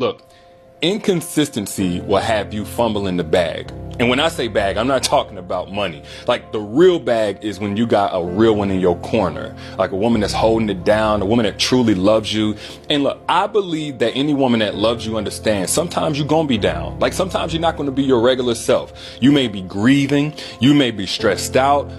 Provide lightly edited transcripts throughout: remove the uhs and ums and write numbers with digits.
Look, inconsistency will have you fumbling the bag. And when I say bag, I'm not talking about money. Like, the real bag is when you got a real one in your corner. Like a woman that's holding it down, a woman that truly loves you. And look, I believe that any woman that loves you understands sometimes you're gonna be down. Like, sometimes you're not gonna be your regular self. You may be grieving, you may be stressed out,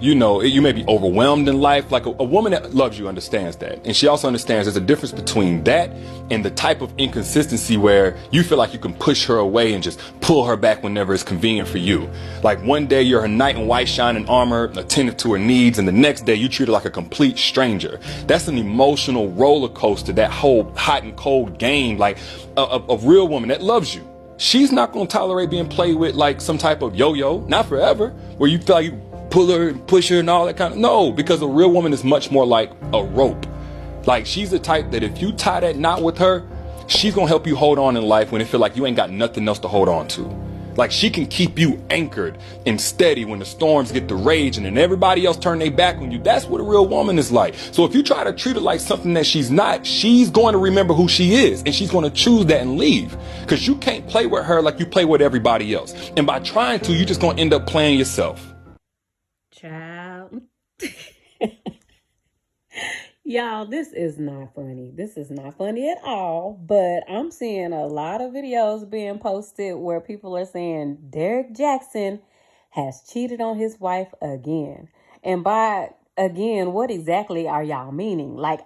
you may be overwhelmed in life. Like, a woman that loves you understands that. And she also understands there's a difference between that and the type of inconsistency where you feel like you can push her away and just pull her back whenever it's convenient for you. Like, one day you're her knight in white shining armor, attentive to her needs, and the next day you treat her like a complete stranger. That's an emotional roller coaster, that whole hot and cold game. Like, a real woman that loves you, she's not going to tolerate being played with like some type of yo-yo, not forever, where you feel like you pull her and push her and all that kind of, no, because a real woman is much more like a rope. Like, she's the type that if you tie that knot with her, she's gonna help you hold on in life when it feel like you ain't got nothing else to hold on to. Like, she can keep you anchored and steady when the storms get to rage and then everybody else turn their back on you. That's what a real woman is like. So if you try to treat her like something that she's not, she's going to remember who she is, and she's going to choose that and leave. Because you can't play with her like you play with everybody else. And by trying to, you're just going to end up playing yourself. Child. Y'all, this is not funny. This is not funny at all. But I'm seeing a lot of videos being posted where people are saying Derrick Jaxn has cheated on his wife again. And by again, what exactly are y'all meaning? Like,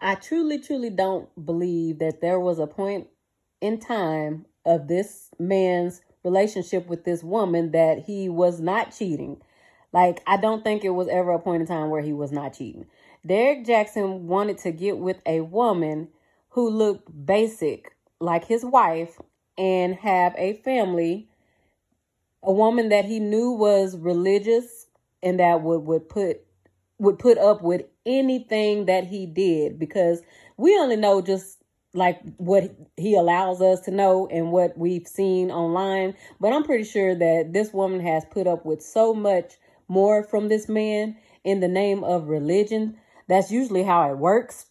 I truly, truly don't believe that there was a point in time of this man's relationship with this woman that he was not cheating. Like, I don't think it was ever a point in time where he was not cheating. Derrick Jaxn wanted to get with a woman who looked basic like his wife and have a family, a woman that he knew was religious and that would put up with anything that he did, because we only know just like what he allows us to know and what we've seen online. But I'm pretty sure that this woman has put up with so much more from this man in the name of religion. That's usually how it works.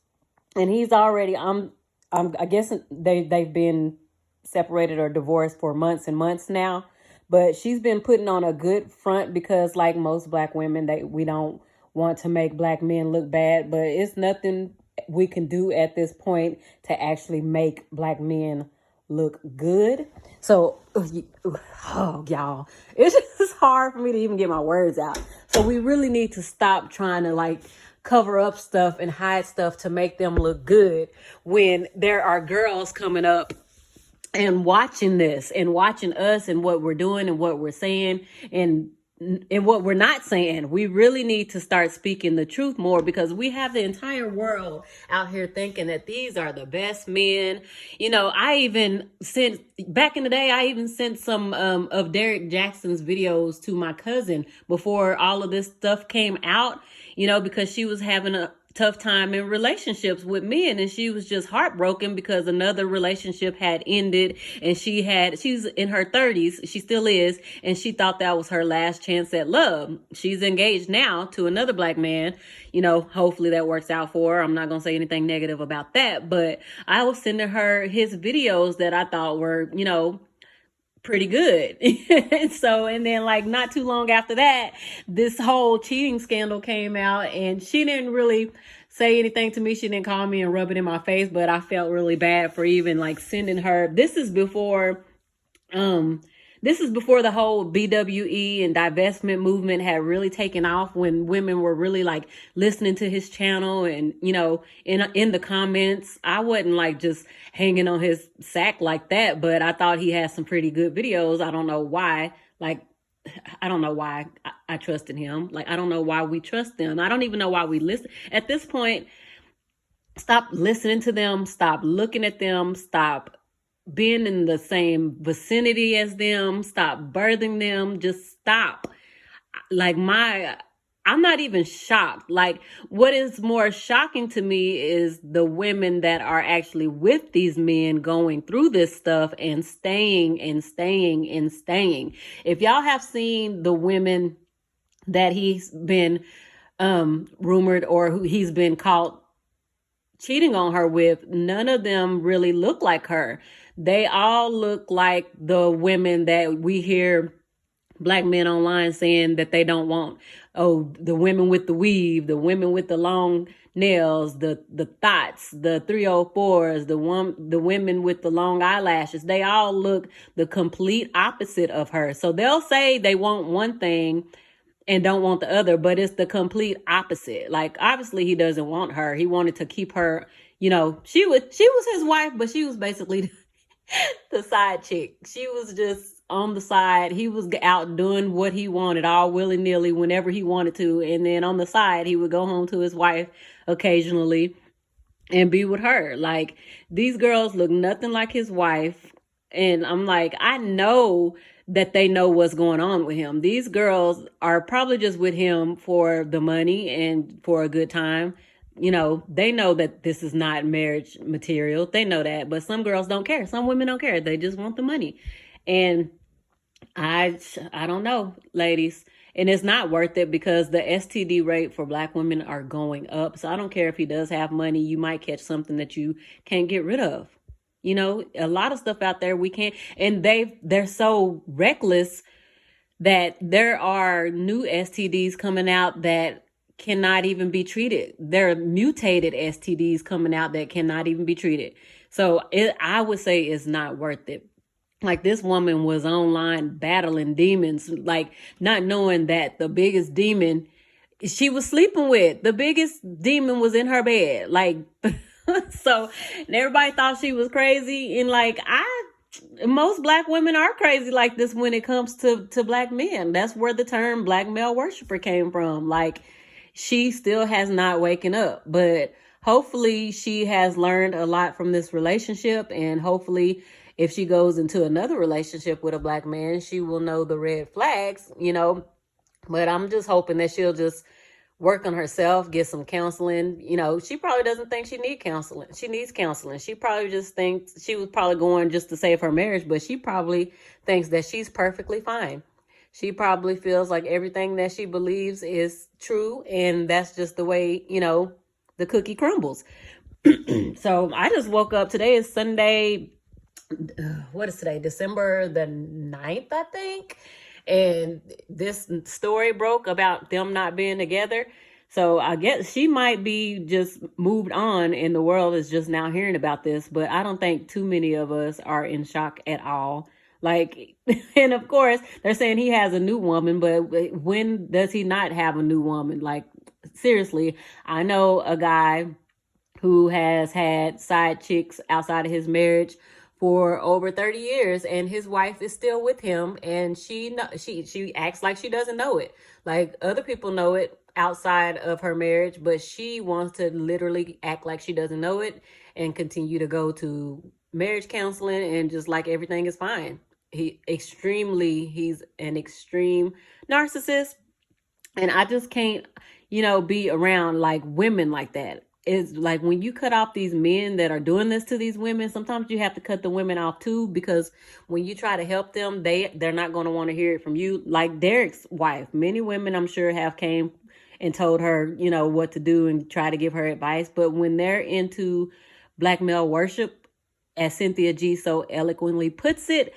And he's already, I guess they've been separated or divorced for months and months now. But she's been putting on a good front because, like most black women, we don't want to make black men look bad. But it's nothing we can do at this point to actually make black men look good. So, y'all, it's just hard for me to even get my words out. So we really need to stop trying to cover up stuff and hide stuff to make them look good when there are girls coming up and watching this and watching us and what we're doing and what we're saying and what we're not saying. We really need to start speaking the truth more, because we have the entire world out here thinking that these are the best men. I even sent, back in the day, I even sent some of Derrick Jaxn's videos to my cousin before all of this stuff came out, because she was having a tough time in relationships with men, and she was just heartbroken because another relationship had ended, and she's in her 30s, she still is, and she thought that was her last chance at love. She's engaged now to another black man. Hopefully that works out for her. I'm not gonna say anything negative about that, but I was sending her his videos that I thought were pretty good. And then not too long after that, this whole cheating scandal came out, and she didn't really say anything to me. She didn't call me and rub it in my face, but I felt really bad for even sending her. This is before the whole BWE and divestment movement had really taken off, when women were really listening to his channel. And, in the comments, I wasn't just hanging on his sack like that, but I thought he had some pretty good videos. I don't know why. I don't know why I trusted him. I don't know why we trust them. I don't even know why we listen. At this point, stop listening to them. Stop looking at them. Stop being in the same vicinity as them. Stop birthing them. Just stop. I'm not even shocked. What is more shocking to me is the women that are actually with these men going through this stuff and staying and staying and staying. If y'all have seen the women that he's been rumored or who he's been caught cheating on her with, none of them really look like her. They all look like the women that we hear black men online saying that they don't want. Oh, the women with the weave, the women with the long nails, the thoughts, the 304s, the women with the long eyelashes. They all look the complete opposite of her. So they'll say they want one thing and don't want the other, but it's the complete opposite. Like, obviously he doesn't want her. He wanted to keep her, she was his wife, but she was basically the side chick. She was just on the side. He was out doing what he wanted, all willy-nilly, whenever he wanted to. And then on the side, he would go home to his wife occasionally and be with her. Like, these girls look nothing like his wife. And I'm like, I know that they know what's going on with him. These girls are probably just with him for the money and for a good time. They know that this is not marriage material. They know that, but some girls don't care. Some women don't care. They just want the money. And I don't know, ladies. And it's not worth it because the STD rate for black women are going up. So I don't care if he does have money. You might catch something that you can't get rid of. A lot of stuff out there we can't. And they're so reckless that there are new STDs coming out that cannot even be treated. There are mutated STDs coming out that cannot even be treated. So I would say it's not worth it. Like, this woman was online battling demons, like not knowing that the biggest demon she was sleeping with, the biggest demon was in her bed. Like, so everybody thought she was crazy. And like, most black women are crazy like this when it comes to black men. That's where the term black male worshiper came from. Like, she still has not waken up, but hopefully she has learned a lot from this relationship. And hopefully if she goes into another relationship with a black man, she will know the red flags, but I'm just hoping that she'll just work on herself, get some counseling. She probably doesn't think she needs counseling. She needs counseling. She probably just thinks she was probably going just to save her marriage, but she probably thinks that she's perfectly fine. She probably feels like everything that she believes is true, and that's just the way, the cookie crumbles. So I just woke up. Today is Sunday. What is today? December the 9th, I think. And this story broke about them not being together. So I guess she might be just moved on and the world is just now hearing about this. But I don't think too many of us are in shock at all. Like, and of course, they're saying he has a new woman, but when does he not have a new woman? Like, seriously, I know a guy who has had side chicks outside of his marriage for over 30 years, and his wife is still with him, and she acts like she doesn't know it. Like, other people know it outside of her marriage, but she wants to literally act like she doesn't know it and continue to go to marriage counseling and just like everything is fine. He's an extreme narcissist, and I just can't, be around like women like that. It's like, when you cut off these men that are doing this to these women, sometimes you have to cut the women off too, because when you try to help them, they're not going to want to hear it from you. Like Derek's wife, many women I'm sure have came and told her, what to do and try to give her advice. But when they're into black male worship, as Cynthia G so eloquently puts it,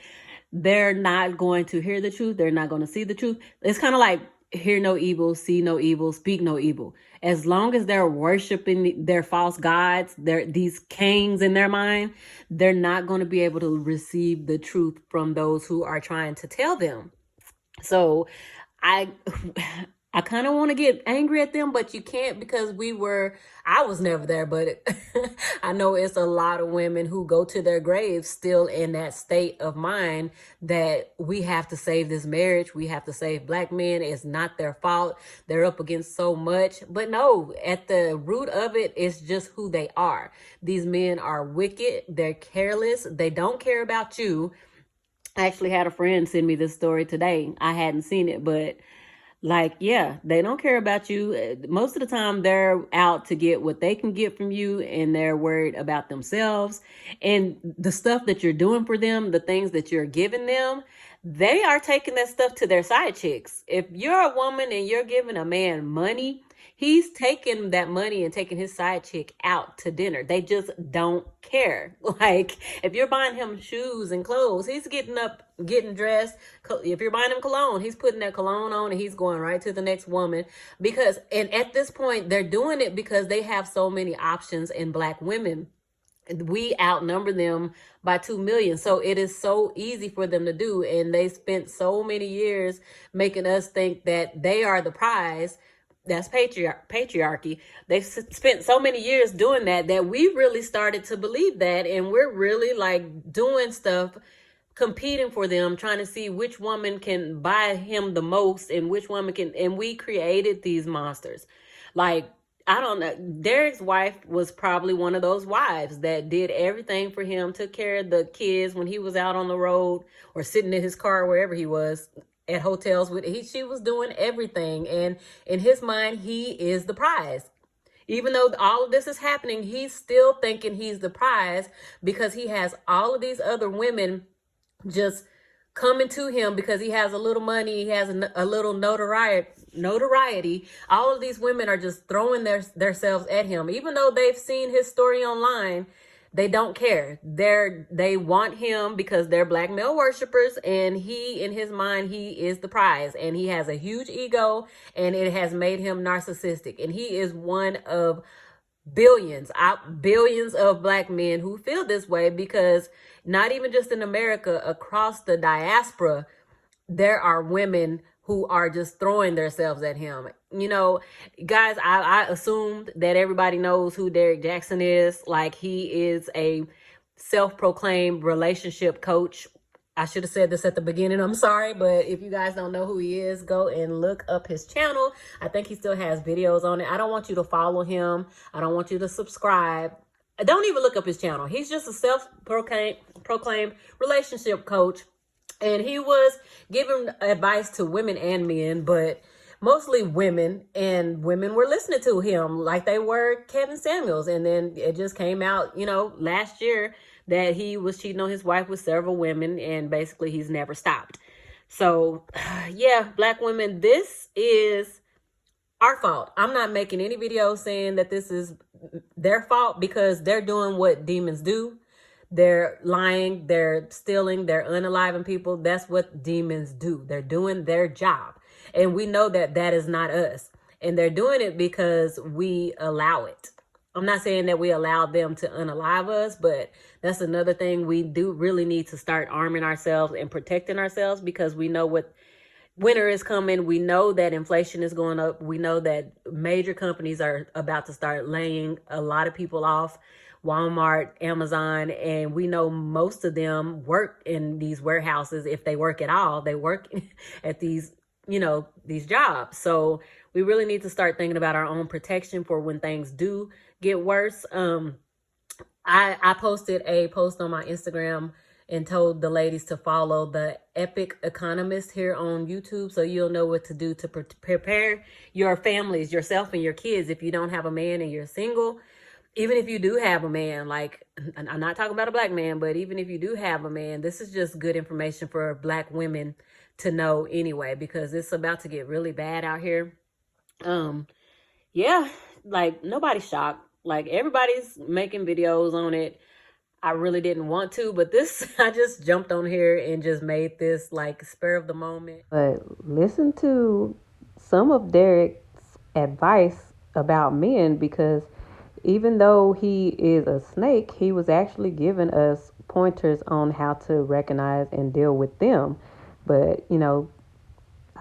they're not going to hear the truth. They're not going to see the truth. It's kind of like, hear no evil, see no evil, speak no evil. As long as they're worshiping their false gods, these kings in their mind, they're not going to be able to receive the truth from those who are trying to tell them. So I kind of want to get angry at them, but you can't, because I was never there, but I know it's a lot of women who go to their graves still in that state of mind that we have to save this marriage. We have to save black men. It's not their fault. They're up against so much, but no, at the root of it, it's just who they are. These men are wicked. They're careless. They don't care about you. I actually had a friend send me this story today. I hadn't seen it, but like, yeah, they don't care about you. Most of the time, they're out to get what they can get from you, and they're worried about themselves. And the stuff that you're doing for them, the things that you're giving them, they are taking that stuff to their side chicks. If you're a woman and you're giving a man money, He's taking that money and taking his side chick out to dinner. They just don't care. Like, if you're buying him shoes and clothes, he's getting up, getting dressed. If you're buying him cologne, he's putting that cologne on and he's going right to the next woman. Because, and at this point, they're doing it because they have so many options in Black women. We outnumber them by 2 million. So it is so easy for them to do. And they spent so many years making us think that they are the prize. That's patriarchy. They've spent so many years doing that we really started to believe that. And we're really like doing stuff, competing for them, trying to see which woman can buy him the most and which woman can. And we created these monsters. Like, I don't know. Derek's wife was probably one of those wives that did everything for him, took care of the kids when he was out on the road or sitting in his car, wherever he was, at hotels with she was doing everything. And in his mind, he is the prize. Even though all of this is happening, he's still thinking he's the prize because he has all of these other women just coming to him because he has a little money, he has a little notoriety. All of these women are just throwing themselves at him. Even though they've seen his story online, they don't care. They want him because they're Black male worshipers, and he, in his mind, he is the prize, and he has a huge ego, and it has made him narcissistic. And he is one of billions of Black men who feel this way, because not even just in America, across the diaspora, there are women who are just throwing themselves at him. You know, guys, I assumed that everybody knows who Derek Jackson is. Like, he is a self-proclaimed relationship coach. I should have said this at the beginning. I'm sorry, but if you guys don't know who he is, go and look up his channel. I think he still has videos on it. I don't want you to follow him. I don't want you to subscribe. Don't even look up his channel. He's just a self-proclaimed relationship coach. And he was giving advice to women and men, but mostly women, and women were listening to him like they were Kevin Samuels. And then it just came out, you know, last year that he was cheating on his wife with several women, and basically he's never stopped. So yeah, Black women, this is our fault. I'm not making any videos saying that this is their fault, because they're doing what demons do. They're lying, they're stealing, they're unaliving people. That's what demons do. They're doing their job. And we know that that is not us. And they're doing it because we allow it. I'm not saying that we allow them to unalive us, but that's another thing. We do really need to start arming ourselves and protecting ourselves, because we know what winter is coming. We know that inflation is going up. We know that major companies are about to start laying a lot of people off. Walmart, Amazon, and we know most of them work in these warehouses. If they work at all, they work at these, you know, these jobs. So we really need to start thinking about our own protection for when things do get worse. I posted a post on my Instagram and told the ladies to follow the Epic Economist here on YouTube, so you'll know what to do to prepare your families, yourself and your kids, if you don't have a man and you're single. Even if you do have a man, like, I'm not talking about a Black man, but even if you do have a man, this is just good information for Black women to know anyway, because it's about to get really bad out here. Yeah, like, nobody's shocked. Like, everybody's making videos on it. I really didn't want to, but this, I just jumped on here and just made this like spur of the moment. But listen to some of Derek's advice about men, because even though he is a snake, he was actually giving us pointers on how to recognize and deal with them. But, you know,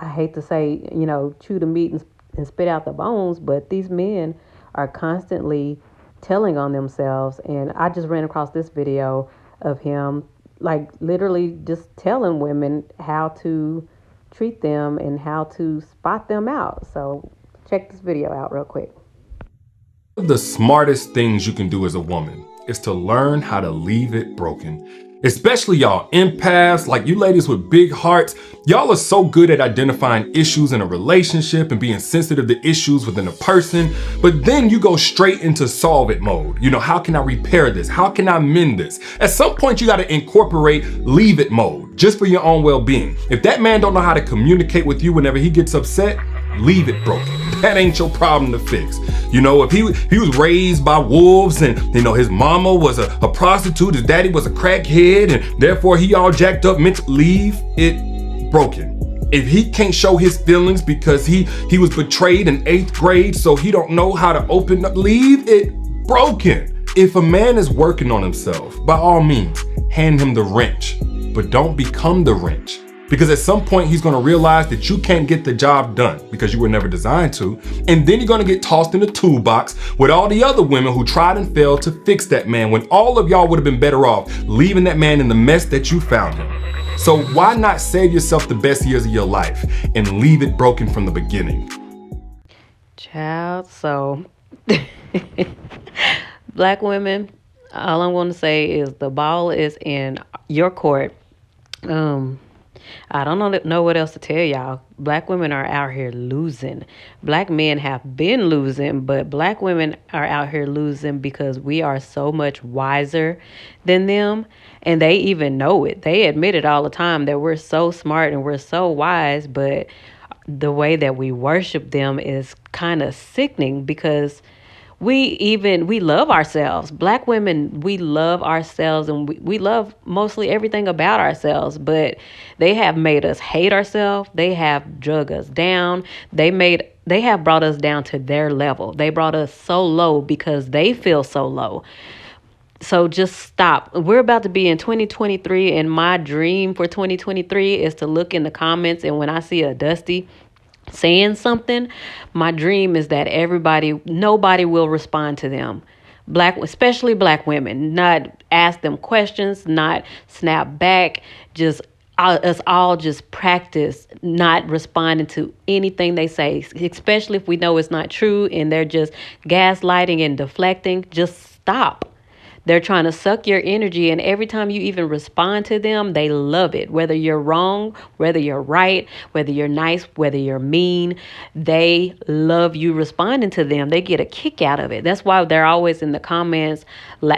I hate to say, you know, chew the meat and spit out the bones, but these men are constantly telling on themselves. And I just ran across this video of him, like, literally just telling women how to treat them and how to spot them out. So check this video out real quick. One of the smartest things you can do as a woman is to learn how to leave it broken. Especially y'all empaths, like you ladies with big hearts. Y'all are so good at identifying issues in a relationship and being sensitive to issues within a person, but then you go straight into solve it mode. You know, how can I repair this? How can I mend this? At some point, you got to incorporate leave it mode, just for your own well-being. If that man don't know how to communicate with you whenever he gets upset, leave it broken. that ain't your problem to fix. You know, if he was raised by wolves and, you know, his mama was a prostitute, his daddy was a crackhead, and therefore he all jacked up, meant to leave it broken. If he can't show his feelings because he was betrayed in 8th grade, so he don't know how to open up, leave it broken. If a man is working on himself, by all means, hand him the wrench, but don't become the wrench. Because at some point he's gonna realize that you can't get the job done because you were never designed to, and then you're gonna get tossed in the toolbox with all the other women who tried and failed to fix that man when all of y'all would have been better off leaving that man in the mess that you found him. So why not save yourself the best years of your life and leave it broken from the beginning? Child, so Black women, all I'm going to say is the ball is in your court. I don't know what else to tell y'all. Black women are out here losing. Black men have been losing, but Black women are out here losing because we are so much wiser than them. And they even know it. They admit it all the time that we're so smart and we're so wise, but the way that we worship them is kind of sickening because we love ourselves. Black women, we love ourselves, and we love mostly everything about ourselves, but they have made us hate ourselves. They have drug us down. They have brought us down to their level. They brought us so low because they feel so low. So just stop. We're about to be in 2023, and my dream for 2023 is to look in the comments, and when I see a Dusty saying something, my dream is that nobody will respond to them. Especially Black women, not ask them questions, not snap back, just us all just practice not responding to anything they say, especially if we know it's not true and they're just gaslighting and deflecting. Just stop. They're trying to suck your energy, and every time you even respond to them, they love it. Whether you're wrong, whether you're right, whether you're nice, whether you're mean, they love you responding to them. They get a kick out of it. That's why they're always in the comments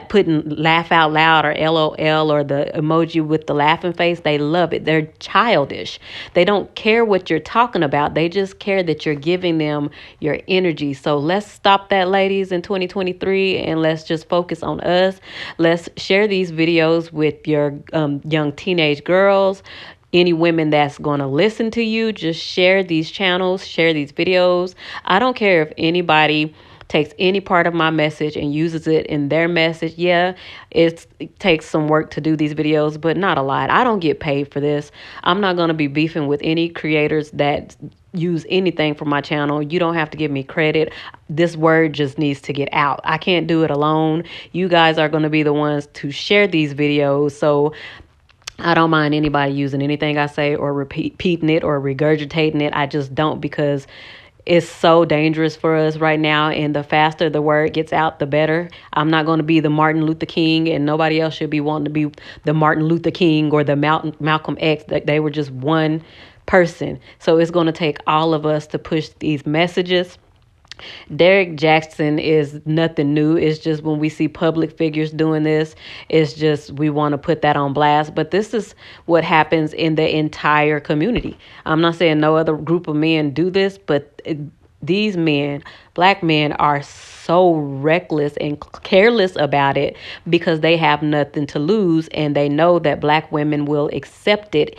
putting laugh out loud or LOL or the emoji with the laughing face. They love it. They're childish. They don't care what you're talking about. They just care that you're giving them your energy. So let's stop that, ladies, in 2023, and let's just focus on us. Let's share these videos with your young teenage girls. Any women that's going to listen to you, just share these channels, share these videos. I don't care if anybody takes any part of my message and uses it in their message. Yeah, it takes some work to do these videos, but not a lot. I don't get paid for this. I'm not going to be beefing with any creators that use anything from my channel. You don't have to give me credit. This word just needs to get out. I can't do it alone. You guys are going to be the ones to share these videos. So I don't mind anybody using anything I say or repeating it or regurgitating it. I just don't, because it's so dangerous for us right now, and the faster the word gets out, the better. I'm not going to be the Martin Luther King, and nobody else should be wanting to be the Martin Luther King or the Malcolm X. They were just one person. So it's going to take all of us to push these messages. Derek Jackson is nothing new. It's just when we see public figures doing this, it's just we want to put that on blast. But this is what happens in the entire community. I'm not saying no other group of men do this, but these men, Black men, are so reckless and careless about it because they have nothing to lose, and they know that Black women will accept it.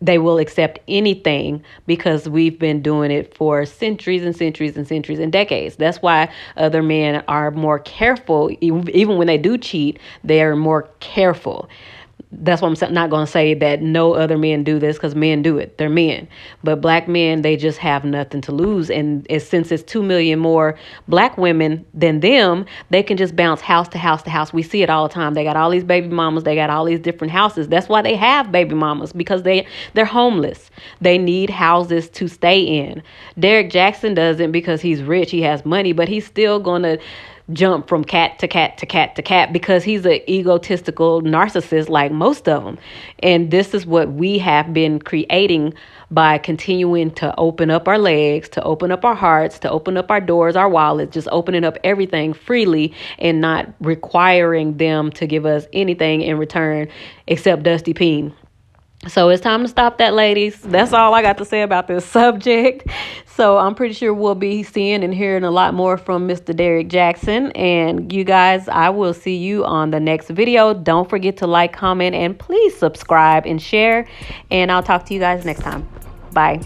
They will accept anything because we've been doing it for centuries and centuries and centuries and decades. That's why other men are more careful. Even when they do cheat, they are more careful. That's why I'm not going to say that no other men do this, because men do it. They're men. But Black men, they just have nothing to lose. And since it's 2 million more Black women than them, they can just bounce house to house to house. We see it all the time. They got all these baby mamas. They got all these different houses. That's why they have baby mamas, because they're homeless. They need houses to stay in. Derek Jackson doesn't, because he's rich. He has money, but he's still going to jump from cat to cat to cat to cat because he's an egotistical narcissist like most of them. And this is what we have been creating by continuing to open up our legs, to open up our hearts, to open up our doors, our wallets, just opening up everything freely and not requiring them to give us anything in return except Dusty Peen. So it's time to stop that, ladies. That's all I got to say about this subject. So I'm pretty sure we'll be seeing and hearing a lot more from Mr. Derrick Jaxn. And you guys, I will see you on the next video. Don't forget to like, comment, and please subscribe and share. And I'll talk to you guys next time. Bye.